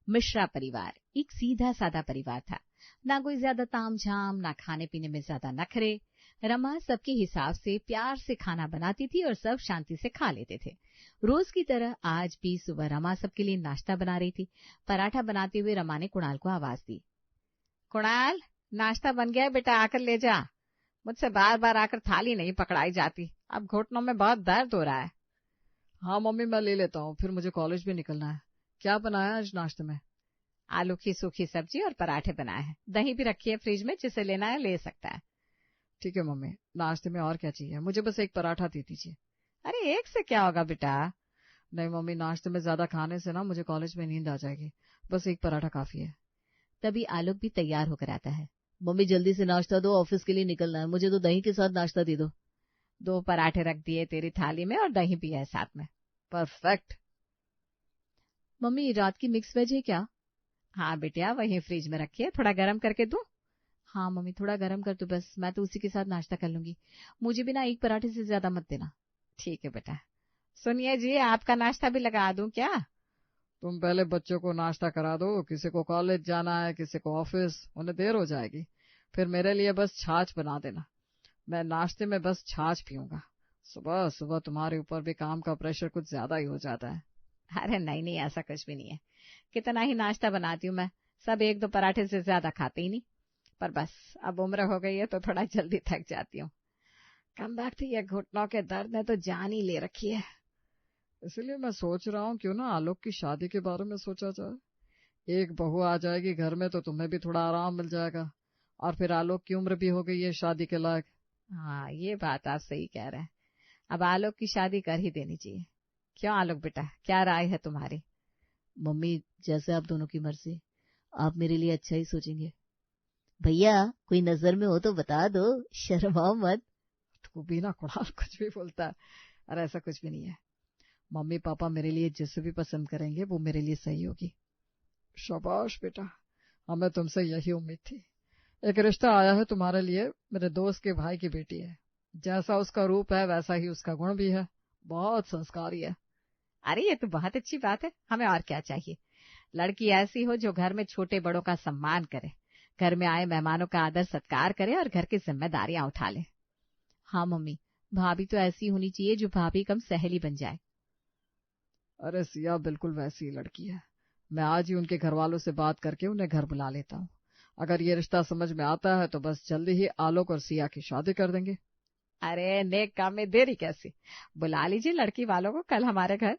मिश्रा परिवार एक सीधा साधा परिवार था। ना कोई ज्यादा तामझाम, ना खाने पीने में ज्यादा नखरे। रमा सबके हिसाब से प्यार से खाना बनाती थी और सब शांति से खा लेते थे। रोज की तरह आज भी सुबह रमा सबके लिए नाश्ता बना रही थी। पराठा बनाते हुए रमा ने कुणाल को आवाज दी, कुणाल, नाश्ता बन गया बेटा, आकर ले जा। मुझसे बार बार आकर थाली नहीं पकड़ाई जाती, अब घुटनों में बहुत दर्द हो रहा है। हाँ मम्मी, मैं ले लेता हूँ, फिर मुझे कॉलेज भी निकलना है। क्या बनाया आज नाश्ते में? आलू की सूखी सब्जी और पराठे बनाए हैं। दही भी रखी है फ्रिज में, जिसे लेना है ले सकता है। ठीक है मम्मी, नाश्ते में और क्या चाहिए? मुझे बस एक पराठा दे दीजिए। अरे एक से क्या होगा बेटा? नहीं मम्मी, नाश्ते में ज्यादा खाने से ना मुझे कॉलेज में नींद आ जाएगी, बस एक पराठा काफी है। तभी आलोक भी तैयार होकर आता है। मम्मी जल्दी से नाश्ता दो, ऑफिस के लिए निकलना है, मुझे तो दही के साथ नाश्ता दे दो। 2 पराठे रख दिए तेरी थाली में और दही भी है साथ में। परफेक्ट। मम्मी रात की मिक्स वेज है क्या? हाँ बेटिया, वही फ्रिज में रखी है, थोड़ा गर्म करके दूं? हाँ मम्मी, थोड़ा गर्म कर दो बस, मैं तो उसी के साथ नाश्ता कर लूंगी। मुझे भी ना एक पराठे से ज्यादा मत देना। ठीक है बेटा। सुनिए जी, आपका नाश्ता भी लगा दूं क्या? तुम पहले बच्चों को नाश्ता करा दो, किसी को कॉलेज जाना है, किसी को ऑफिस, उन्हें देर हो जाएगी। फिर मेरे लिए बस छाछ बना देना, मैं नाश्ते में बस छाछ पीऊंगा। सुबह सुबह तुम्हारे ऊपर भी काम का प्रेशर कुछ ज्यादा ही हो जाता है। अरे नहीं नहीं, ऐसा कुछ भी नहीं है। कितना ही नाश्ता बनाती हूँ मैं, सब 1-2 पराठे से ज्यादा खाते ही नहीं। पर बस अब उम्र हो गई है तो थोड़ा जल्दी थक जाती हूँ। कम बैक ये घुटनों के दर्द ने तो जान ही ले रखी है। इसलिए मैं सोच रहा हूँ क्यों ना आलोक की शादी के बारे में सोचा जाए। एक बहू आ जाएगी घर में तो तुम्हें भी थोड़ा आराम मिल जाएगा, और फिर आलोक की उम्र भी हो गई है शादी के लायक। हाँ, ये बात आप सही कह रहे हैं। अब आलोक की शादी कर ही देनी चाहिए। क्यों आलोक बेटा, क्या राय है तुम्हारी? मम्मी जैसे आप दोनों की मर्जी, आप मेरे लिए अच्छा ही सोचेंगे। भैया कोई नजर में हो तो बता दो, शर्माओ मत। तू भी ना कुणाल, कुछ भी बोलता है। अरे ऐसा कुछ भी नहीं है, मम्मी पापा मेरे लिए जिसे भी पसंद करेंगे वो मेरे लिए सही होगी। शाबाश बेटा, हमें तुमसे यही उम्मीद थी। एक रिश्ता आया है तुम्हारे लिए, मेरे दोस्त के भाई की बेटी है। जैसा उसका रूप है वैसा ही उसका गुण भी है, बहुत संस्कारी है। अरे ये तो बहुत अच्छी बात है, हमें और क्या चाहिए। लड़की ऐसी हो जो घर में छोटे बड़ों का सम्मान करे, घर में आए मेहमानों का आदर सत्कार करे और घर की जिम्मेदारियां उठा ले। हाँ मम्मी, भाभी तो ऐसी होनी चाहिए जो भाभी कम सहेली बन जाए। अरे सिया बिल्कुल वैसी ही लड़की है। मैं आज ही उनके घर वालों से बात करके उन्हें घर बुला लेता हूँ। अगर ये रिश्ता समझ में आता है तो बस जल्दी ही आलोक और सिया की शादी कर देंगे। अरे नेक काम में देरी कैसी, बुला लीजिए लड़की वालों को कल हमारे घर।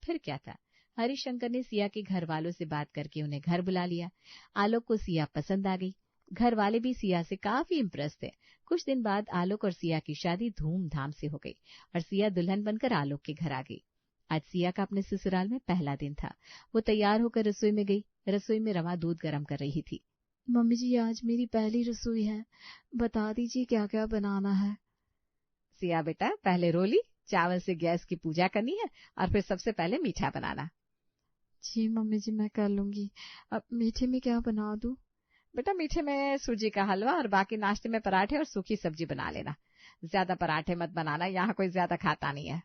फिर क्या था, हरिशंकर ने सिया के घर वालों से बात करके उन्हें घर बुला लिया। आलोक को सिया पसंद आ गई। घर वाले भी सिया से काफी इम्प्रेस थे। कुछ दिन बाद आलोक और सिया की शादी धूमधाम से हो गई और सिया दुल्हन बनकर आलोक के घर आ गई। आज सिया का अपने ससुराल में पहला दिन था। वो तैयार होकर रसोई में गई। रसोई में रमा दूध गर्म कर रही थी। मम्मी जी आज मेरी पहली रसोई है, बता दीजिए क्या क्या बनाना है। सिया बेटा, पहले रोली चावल से गैस की पूजा करनी है और फिर सबसे पहले मीठा बनाना। जी मम्मी जी, मैं कर लूंगी। अब मीठे में क्या बना दूं? बेटा मीठे में सूजी का हलवा और बाकी नाश्ते में पराठे और सूखी सब्जी बना लेना। ज्यादा पराठे मत बनाना, यहाँ कोई ज्यादा खाता नहीं है।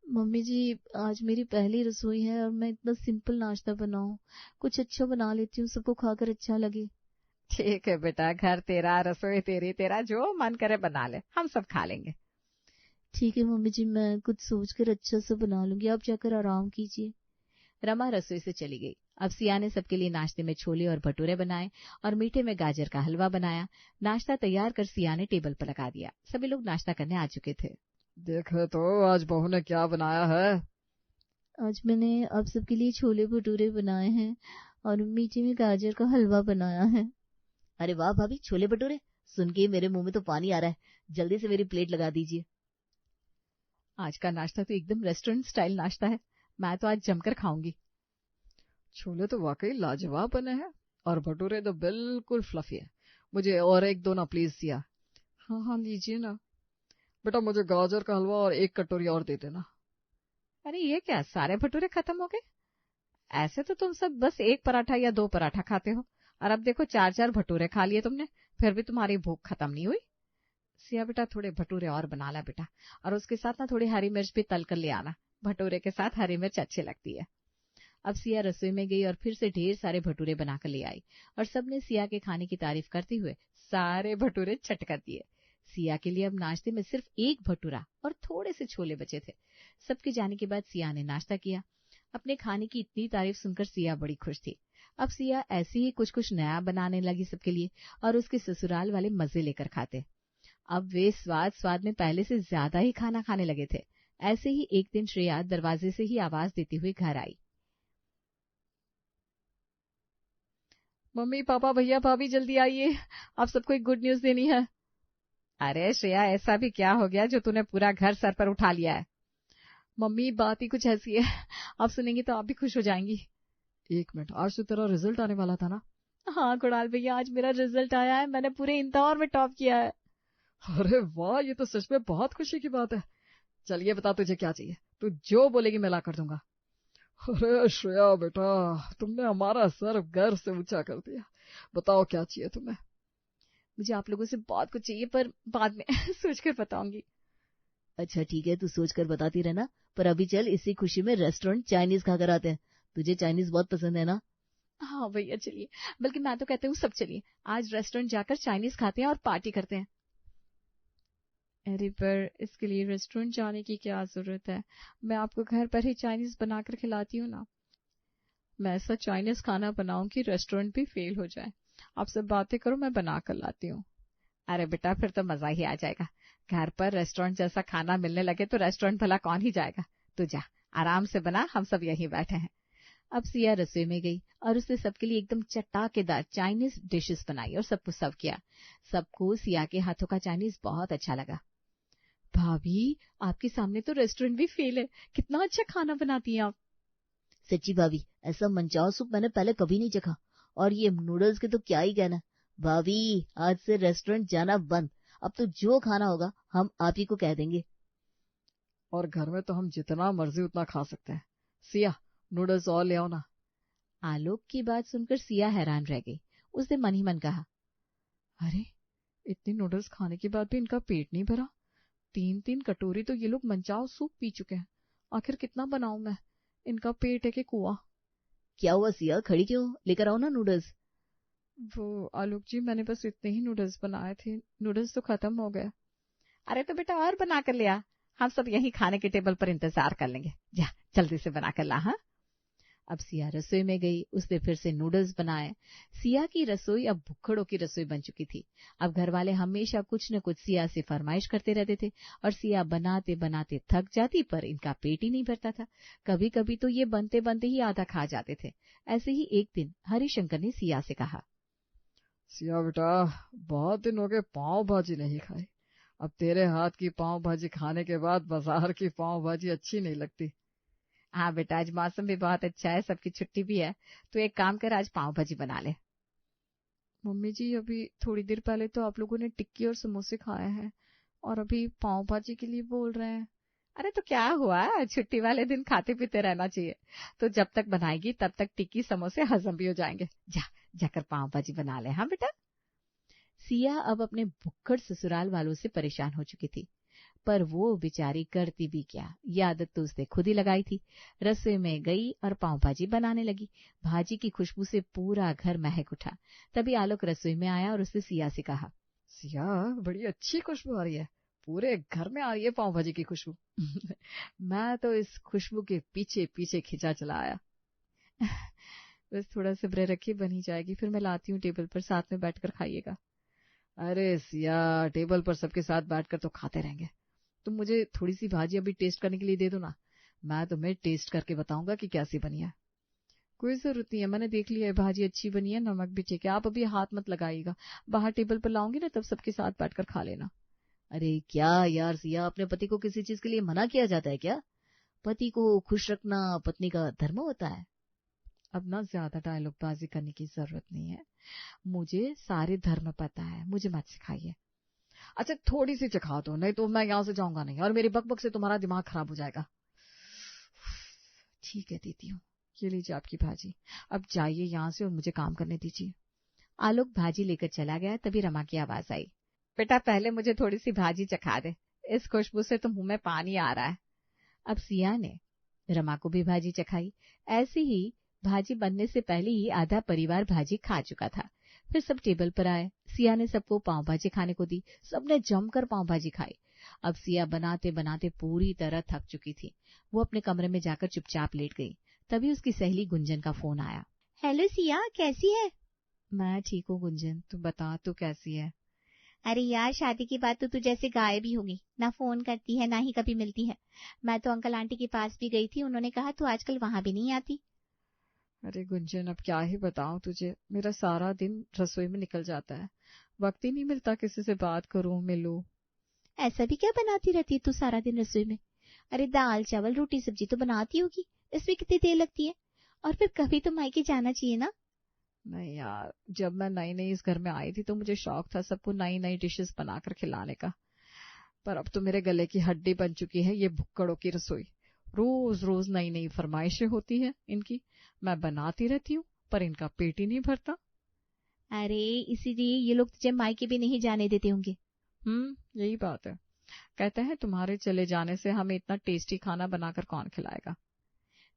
मम्मी जी आज मेरी पहली रसोई है और मैं इतना सिंपल नाश्ता बनाऊं, कुछ अच्छा बना लेती हूँ, सबको खाकर अच्छा लगे। ठीक है बेटा, घर तेरा, रसोई तेरी, तेरा जो मन करे बना ले, हम सब खा लेंगे। ठीक है मम्मी जी, मैं कुछ सोचकर अच्छा सा बना लूंगी, आप जाकर आराम कीजिए। रमा रसोई से चली गई। अब सिया ने सबके लिए नाश्ते में छोले और भटूरे बनाए और मीठे में गाजर का हलवा बनाया। नाश्ता तैयार कर सिया ने टेबल पर लगा दिया। सभी लोग नाश्ता करने आ चुके थे। देखे तो आज बहू ने क्या बनाया है। आज मैंने आप सबके लिए छोले भटूरे बनाए हैं और मीठे में गाजर का हलवा बनाया है। अरे वाह भाभी, छोले भटूरे सुन के मेरे मुंह में तो पानी आ रहा है, जल्दी से मेरी प्लेट लगा दीजिए। आज का नाश्ता तो एकदम रेस्टोरेंट स्टाइल नाश्ता है, मैं तो आज जमकर खाऊंगी। छोले तो वाकई लाजवाब बने हैं और भटूरे तो बिल्कुल फ्लफी है। मुझे और एक दो ना प्लीज सिया। हाँ हाँ लीजिए ना बेटा, मुझे गाजर का हलवा और एक कटोरी और दे देना। अरे ये क्या, सारे भटूरे खत्म हो गए? ऐसे तो तुम सब बस 1 पराठा या 2 पराठा खाते हो और अब देखो 4-4 भटूरे खा लिए तुमने, फिर भी तुम्हारी भूख खत्म नहीं हुई। सिया बेटा, थोड़े भटूरे और बना ला बेटा, और उसके साथ ना थोड़ी हरी मिर्च भी तल कर ले आना, भटूरे के साथ हरी मिर्च अच्छी लगती है। अब सिया रसोई में गई और फिर से ढेर सारे भटूरे बनाकर ले आई और सबने सिया के खाने की तारीफ करते हुए सारे भटूरे चट कर दिए। सिया के लिए अब नाश्ते में सिर्फ एक भटूरा और थोड़े से छोले बचे थे। सबके जाने के बाद सिया ने नाश्ता किया। अपने खाने की इतनी तारीफ सुनकर सिया बड़ी खुश थी। अब सिया ऐसे ही कुछ कुछ नया बनाने लगी सबके लिए और उसके ससुराल वाले मजे लेकर खाते। अब वे स्वाद में पहले से ज्यादा ही खाना खाने लगे थे। ऐसे ही एक दिन श्रेया दरवाजे से ही आवाज देती हुई घर आई। मम्मी पापा भैया भाभी जल्दी आइए, आप सबको एक गुड न्यूज देनी है। अरे श्रेया, ऐसा भी क्या हो गया जो तूने पूरा घर सर पर उठा लिया है? मम्मी बात ही कुछ ऐसी है, आप सुनेंगी तो आप भी खुश हो जाएंगी। एक मिनट, आज तो तेरा रिजल्ट आने वाला था ना? हाँ कुणाल भैया, आज मेरा रिजल्ट आया है, मैंने पूरे इंदौर में टॉप किया है। अरे वाह, ये तो सच में बहुत खुशी की बात है। चलिए बता तुझे क्या चाहिए, तू जो बोलेगी मैं ला कर दूंगा। अरे श्रेया बेटा, तुमने हमारा सर गर्व से ऊंचा कर दिया। बताओ क्या चाहिए तुम्हें? मुझे आप लोगों से बहुत कुछ चाहिए, पर बाद में सोच कर बताऊंगी। अच्छा ठीक है, तू सोच कर बताती रहना, पर अभी चल इसी खुशी में रेस्टोरेंट चाइनीज खाकर आते हैं। तुझे चाइनीज बहुत पसंद है ना? हाँ भैया चलिए, बल्कि मैं तो कहती हूँ सब चलिए, आज रेस्टोरेंट जाकर चाइनीज खाते हैं और पार्टी करते हैं। अरे पर इसके लिए रेस्टोरेंट जाने की क्या जरूरत है, मैं आपको घर पर ही चाइनीज बनाकर खिलाती हूँ ना। मैं ऐसा चाइनीज खाना बनाऊं कि रेस्टोरेंट भी फेल हो जाए। आप सब बातें करो, मैं बना कर लाती हूँ। अरे बेटा, फिर तो मजा ही आ जाएगा। घर पर रेस्टोरेंट जैसा खाना मिलने लगे तो रेस्टोरेंट भला कौन ही जाएगा। तू जा, आराम से बना, हम सब यहीं बैठे हैं। अब सिया रसोई में गई और उसने सबके लिए एकदम चटाकेदार चाइनीज डिशेस बनाई और सबको सर्व किया। सबको सिया के हाथों का चाइनीज बहुत अच्छा लगा। भाभी, आपके सामने तो रेस्टोरेंट भी फेल है, कितना अच्छा खाना बनाती हैं आप। सच्ची भाभी, ऐसा मंचाओ सूप मैंने पहले कभी नहीं चखा, और ये नूडल्स के तो क्या ही कहना। भाभी, आज से रेस्टोरेंट जाना बंद, अब तो जो खाना होगा हम आप ही को कह देंगे। और घर में तो हम जितना मर्जी उतना खा सकते हैं। सिया, नूडल्स और ले आओ ना। आलोक की बात सुनकर सिया हैरान रह गई। उसने मन ही मन कहा, अरे इतनी नूडल्स खाने के बाद भी इनका पेट नहीं भरा। 3-3 कटोरी तो ये लोग मंचाओ सूप पी चुके हैं। आखिर कितना बनाऊं मैं, इनका पेट है कि कुआं। क्या हुआ सिया, खड़ी क्यों? लेकर आओ ना नूडल्स। वो आलोक जी, मैंने बस इतने ही नूडल्स बनाए थे, नूडल्स तो खत्म हो गए। अरे तो बेटा और बना कर लिया, हम सब यहीं खाने के टेबल पर इंतजार कर लेंगे। जा जल्दी से बना कर ला। हाँ। अब सिया रसोई में गई, उसने फिर से नूडल्स बनाए। सिया की रसोई अब भुक्खड़ों की रसोई बन चुकी थी। अब घर वाले हमेशा कुछ न कुछ सिया से फरमाइश करते रहते थे और सिया बनाते बनाते थक जाती, पर इनका पेट ही नहीं भरता था। कभी कभी तो ये बनते बनते ही आधा खा जाते थे। ऐसे ही एक दिन हरिशंकर ने सिया से कहा, सिया बेटा, बहुत दिन हो गए पाव भाजी नहीं खाई। अब तेरे हाथ की पाव भाजी खाने के बाद बाजार की पाव भाजी अच्छी नहीं लगती। हाँ बेटा, आज मौसम भी बहुत अच्छा है, सबकी छुट्टी भी है, तो एक काम कर, आज पाव भाजी बना ले। मम्मी जी, अभी थोड़ी देर पहले तो आप लोगों ने टिक्की और समोसे खाए हैं और अभी पाव भाजी के लिए बोल रहे हैं। अरे तो क्या हुआ, छुट्टी वाले दिन खाते पीते रहना चाहिए। तो जब तक बनाएगी तब तक टिक्की समोसे हजम भी हो जाएंगे। जाकर पाव भाजी बना ले। हाँ बेटा। सिया अब अपने भुक्खड़ ससुराल वालों से परेशान हो चुकी थी, पर वो बेचारी करती भी क्या, ये आदत तो उसने खुद ही लगाई थी। रसोई में गई और पाव भाजी बनाने लगी। भाजी की खुशबू से पूरा घर महक उठा। तभी आलोक रसोई में आया और उसने सिया से कहा, सिया, बड़ी अच्छी खुशबू आ रही है, पूरे घर में आ रही है पाव भाजी की खुशबू। मैं तो इस खुशबू के पीछे पीछे खिंचा चला आया। बस थोड़ा सब्र रखिए, बनी जाएगी, फिर मैं लाती हूँ टेबल पर, साथ में बैठकर खाइएगा। अरे सिया, टेबल पर सबके साथ बैठकर तो खाते रहेंगे। तुम मुझे थोड़ी सी भाजी अभी टेस्ट करने के लिए दे दो ना, मैं तुम्हें टेस्ट करके बताऊंगा कि कैसी बनी है। कोई जरूरत नहीं है, मैंने देख लिया है, भाजी अच्छी बनी है, नमक भी ठीक है। आप अभी हाथ मत लगाइएगा, बाहर टेबल पर लाऊंगी ना तब सबके साथ बैठकर खा लेना। अरे क्या यार सिया, अपने पति को किसी चीज के लिए मना किया जाता है क्या? पति को खुश रखना पत्नी का धर्म होता है। अब ना ज्यादा डायलॉग बाजी करने की जरूरत नहीं है, मुझे सारे धर्म पता है, मुझे मत सिखाइए। अच्छा थोड़ी सी चखा दो, नहीं तो मैं यहाँ से जाऊंगा नहीं और मेरी बकबक से तुम्हारा दिमाग खराब हो जाएगा। ठीक है देती हूँ, ये लीजिए आपकी भाजी, अब जाइए यहाँ से और मुझे काम करने दीजिए। आलोक भाजी लेकर चला गया। तभी रमा की आवाज आई, बेटा पहले मुझे थोड़ी सी भाजी चखा दे, इस खुशबू से तो मुंह में पानी आ रहा है। अब सिया ने रमा को भी भाजी चखाई। ऐसे ही भाजी बनने से पहले ही आधा परिवार भाजी खा चुका था। फिर सब टेबल पर आए। सिया ने सबको पाव भाजी खाने को दी। सबने जमकर पाव भाजी खाई। अब सिया बनाते बनाते पूरी तरह थक चुकी थी। वो अपने कमरे में जाकर चुपचाप लेट गई। तभी उसकी सहेली गुंजन का फोन आया। हेलो सिया, कैसी है? मैं ठीक हूँ गुंजन, तू बता, तू कैसी है? अरे यार, शादी के बाद तो तू जैसे गायब ही होगी, ना फोन करती है ना ही कभी मिलती है। मैं तो अंकल आंटी के पास भी गई थी, उन्होंने कहा तू आजकल वहां भी नहीं आती। अरे गुंजन, अब क्या ही बताऊं तुझे, मेरा सारा दिन रसोई में निकल जाता है। वक्त ही नहीं मिलता किसी से बात करूं, मिलूं। ऐसा भी क्या बनाती रहती है तू सारा दिन रसोई में? अरे दाल चावल रोटी सब्जी तो बनाती होगी, इसमें कितनी देर लगती है? और फिर कभी तो मायके जाना चाहिए ना। नहीं यार, जब मैं नई नई इस घर में आई थी तो मुझे शौक था सबको नई नई डिशेस बनाकर खिलाने का। पर अब तो मेरे गले की हड्डी बन चुकी है ये भुक्कड़ों की रसोई। रोज रोज नई नई फरमाइशें होती है इनकी। मैं बनाती रहती हूँ पर इनका पेट ही नहीं भरता। अरे इसीलिए ये लोग तुझे मायके भी नहीं जाने देते होंगे। यही बात है। कहते हैं तुम्हारे चले जाने से हमें इतना टेस्टी खाना बनाकर कौन खिलाएगा।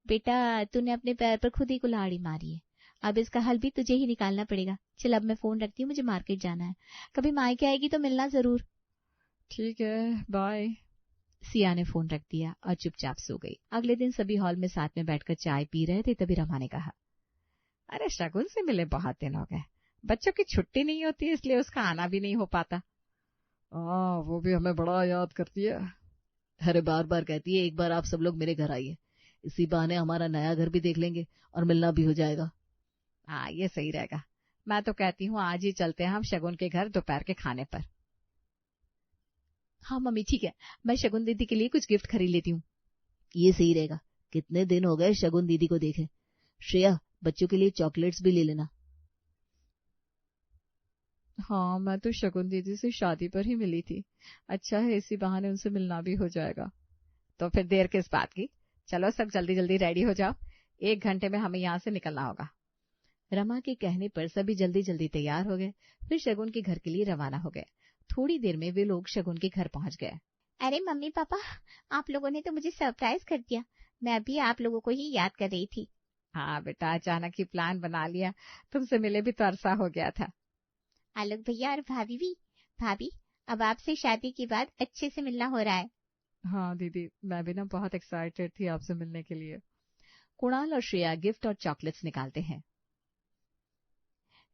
बेटा, तूने अपने पैर पर खुद ही कुल्हाड़ी मारी है, अब इसका हल भी तुझे ही निकालना पड़ेगा। चल अब मैं फोन रखती हूँ, मुझे मार्केट जाना है। कभी मायके आएगी तो मिलना जरूर। ठीक है, बाय। सिया ने फोन रख दिया और चुपचाप सो गई। अगले दिन सभी हॉल में साथ में बैठकर चाय पी रहे थे, तभी रमा ने कहा, अरे शगुन से मिले बहुत दिन हो गए। बच्चों की छुट्टी नहीं होती इसलिए उसका आना भी नहीं हो पाता। वो भी हमें बड़ा याद करती है। अरे बार बार कहती है एक बार आप सब लोग मेरे घर आइए, इसी बहाने हमारा नया घर भी देख लेंगे और मिलना भी हो जाएगा। हाँ, ये सही रहेगा। मैं तो कहती हूँ आज ही चलते हैं हम शगुन के घर दोपहर के खाने पर। हाँ मम्मी ठीक है, मैं शगुन दीदी के लिए कुछ गिफ्ट खरीद लेती हूँ। ये सही रहेगा, कितने दिन हो गए शगुन दीदी को देखे। श्रेया, बच्चों के लिए चॉकलेट्स भी ले लेना। हाँ, मैं तो शगुन दीदी से शादी पर ही मिली थी। अच्छा है, इसी बहाने उनसे मिलना भी हो जाएगा। तो फिर देर किस बात की, चलो सब जल्दी जल्दी रेडी हो जाओ, 1 घंटे में हमें यहाँ से निकलना होगा। रमा के कहने पर सभी जल्दी जल्दी तैयार हो गए। फिर शगुन के घर के लिए रवाना हो गए। थोड़ी देर में वे लोग शगुन के घर पहुंच गए। अरे मम्मी पापा, आप लोगों ने तो मुझे सरप्राइज कर दिया। मैं अभी आप लोगों को ही याद कर रही थी। हाँ बेटा, अचानक ही प्लान बना लिया, तुमसे मिले भी तो अरसा हो गया था। आलोक भैया और भाभी भी। भाभी, अब आपसे शादी के बाद अच्छे से मिलना हो रहा है। हाँ दीदी, मैं भी ना बहुत एक्साइटेड थी आपसे मिलने के लिए। कुणाल और श्रेया गिफ्ट और चॉकलेट्स निकालते हैं।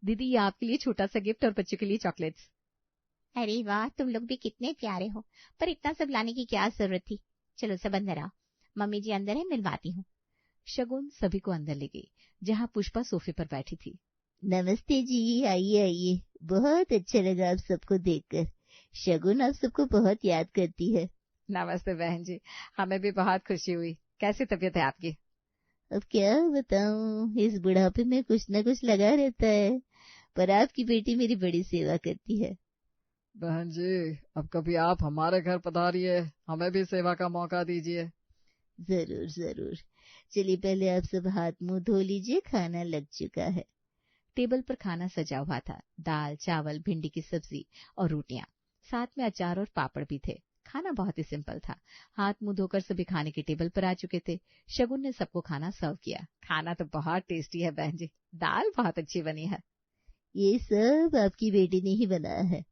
दीदी, ये आपके लिए छोटा सा गिफ्ट और बच्चों के लिए चॉकलेट्स। अरे वाह, तुम लोग भी कितने प्यारे हो, पर इतना सब लाने की क्या जरूरत थी। चलो सब अंदर आओ, मम्मी जी अंदर है, मिलवाती हूँ। शगुन सभी को अंदर ले गई, जहाँ पुष्पा सोफे पर बैठी थी। नमस्ते जी, आइए आइए, बहुत अच्छा लगा आप सबको देखकर। शगुन आप सबको बहुत याद करती है। नमस्ते बहन जी, हमें भी बहुत खुशी हुई। कैसी तबीयत है आपकी? अब क्या बताऊं, इस बुढ़ापे में कुछ न कुछ लगा रहता है, पर आपकी बेटी मेरी बड़ी सेवा करती है। बहन जी, अब कभी आप हमारे घर पधारिए, हमें भी सेवा का मौका दीजिए। जरूर जरूर। चलिए पहले आप सब हाथ मुंह धो लीजिए, खाना लग चुका है। टेबल पर खाना सजा हुआ था, दाल चावल भिंडी की सब्जी और रोटियां, साथ में अचार और पापड़ भी थे। खाना बहुत ही सिंपल था। हाथ मुंह धोकर सभी खाने के टेबल पर आ चुके थे। शगुन ने सबको खाना सर्व किया। खाना तो बहुत टेस्टी है बहन जी, दाल बहुत अच्छी बनी है। ये सब आपकी बेटी ने ही बनाया है।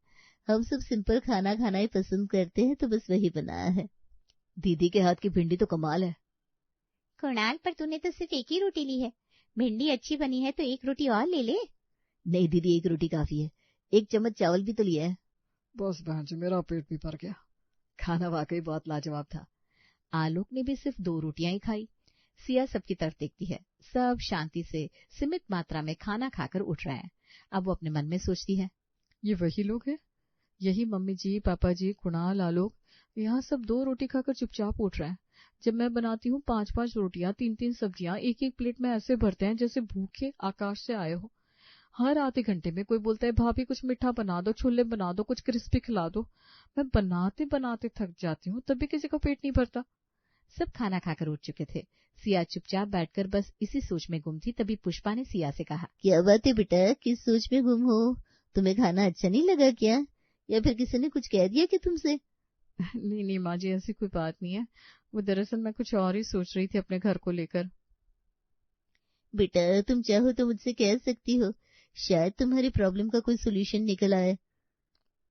हम सब सिंपल खाना खाना ही पसंद करते हैं, तो बस वही बनाया है। दीदी के हाथ की भिंडी तो कमाल है। कुणाल, पर तूने तो सिर्फ एक ही रोटी ली है। भिंडी अच्छी बनी है तो एक रोटी और ले ले। नहीं दीदी, एक रोटी काफी है, 1 चम्मच चावल भी तो लिया है। बस बहन जी, मेरा पेट भी भर गया। खाना वाकई बहुत लाजवाब था। आलोक ने भी सिर्फ 2 रोटियां ही खाई। सिया सबकी तरफ देखती है। सब शांति से सीमित मात्रा में खाना खाकर उठ रहे हैं। अब वो अपने मन में सोचती है, ये वही लोग हैं, यही मम्मी जी, पापा जी, कुणाल, आलोक, यहाँ सब 2 रोटी खाकर चुपचाप उठ रहे हैं। जब मैं बनाती हूँ 5-5 रोटियां, 3-3 सब्जियां एक एक प्लेट में ऐसे भरते हैं जैसे भूखे आकाश से आए हो। हर आधे घंटे में कोई बोलता है भाभी कुछ मीठा बना दो, छोले बना दो, कुछ क्रिस्पी खिला दो। मैं बनाते बनाते थक जाती हूँ, तब भी किसी का पेट नहीं भरता। सब खाना खाकर उठ चुके थे। सिया चुपचाप बैठकर बस इसी सोच में गुम थी। तभी पुष्पा ने सिया से कहा, क्या बात है बेटा, किस सोच में गुम हो? तुम्हें खाना अच्छा नहीं लगा क्या, या फिर किसी ने कुछ कह दिया कि तुमसे? नहीं माँ जी, ऐसी कोई बात नहीं है। वो दरअसल मैं कुछ और ही सोच रही थी अपने घर को लेकर। बेटा तुम चाहो तो मुझसे कह सकती हो, शायद तुम्हारी प्रॉब्लम का कोई सोल्यूशन निकल आए।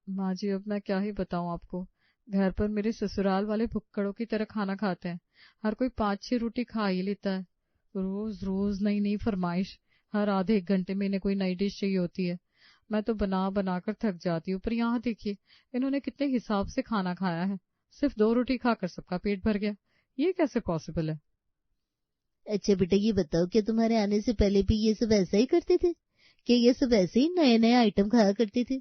माँ जी अब मैं क्या ही बताऊं आपको, घर पर मेरे ससुराल वाले भुक्कड़ों की तरह खाना खाते हैं। हर कोई 5-6 रोटी खा ही लेता है। रोज रोज नई नई फरमाइश, हर आधे एक घंटे में इन्हें कोई नई डिश चाहिए होती है। मैं तो बना बना कर थक जाती हूँ। पर यहाँ देखिए, इन्होंने कितने हिसाब से खाना खाया है। सिर्फ 2 रोटी खाकर सबका पेट भर गया। ये कैसे पॉसिबल है? अच्छा बेटा ये बताओ, क्या तुम्हारे आने से पहले भी ये सब ऐसा ही करते थे? क्या ये सब ऐसे ही नए नए आइटम खाया करते थे?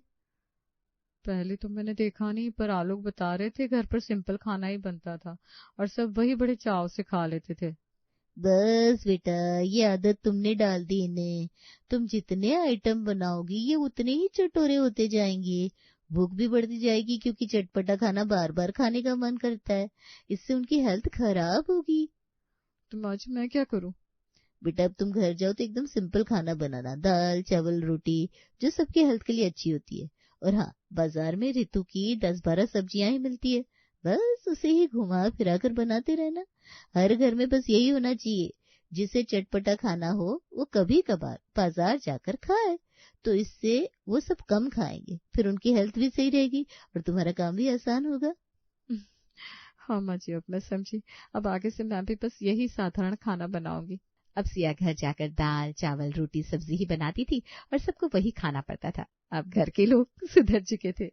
पहले तो मैंने देखा नहीं, पर आलोक बता रहे थे घर पर सिंपल खाना ही बनता था और सब वही बड़े चाव से खा लेते थे। बस बेटा ये आदत तुमने डाल दी इन्हें। तुम जितने आइटम बनाओगी ये उतने ही चटोरे होते जाएंगे। भूख भी बढ़ती जाएगी क्योंकि चटपटा खाना बार बार खाने का मन करता है। इससे उनकी हेल्थ खराब होगी। तो आज मैं क्या करूं? बेटा अब तुम घर जाओ तो एकदम सिंपल खाना बनाना, दाल चावल रोटी, जो सबकी हेल्थ के लिए अच्छी होती है। और हाँ, बाजार में ऋतु की 10-12 सब्जियां ही मिलती है, बस उसे ही घुमा फिरा कर बनाते रहना। हर घर में बस यही होना चाहिए, जिसे चटपटा खाना हो वो कभी कभार बाजार जाकर खाए, तो इससे वो सब कम खाएंगे, फिर उनकी हेल्थ भी सही रहेगी और तुम्हारा काम भी आसान होगा। हाँ माँ जी अब मैं समझी। अब आगे से मैं भी बस यही साधारण खाना बनाऊंगी। अब सिया घर जाकर दाल चावल रोटी सब्जी ही बनाती थी और सबको वही खाना पड़ता था। अब घर के लोग सुधर चुके थे।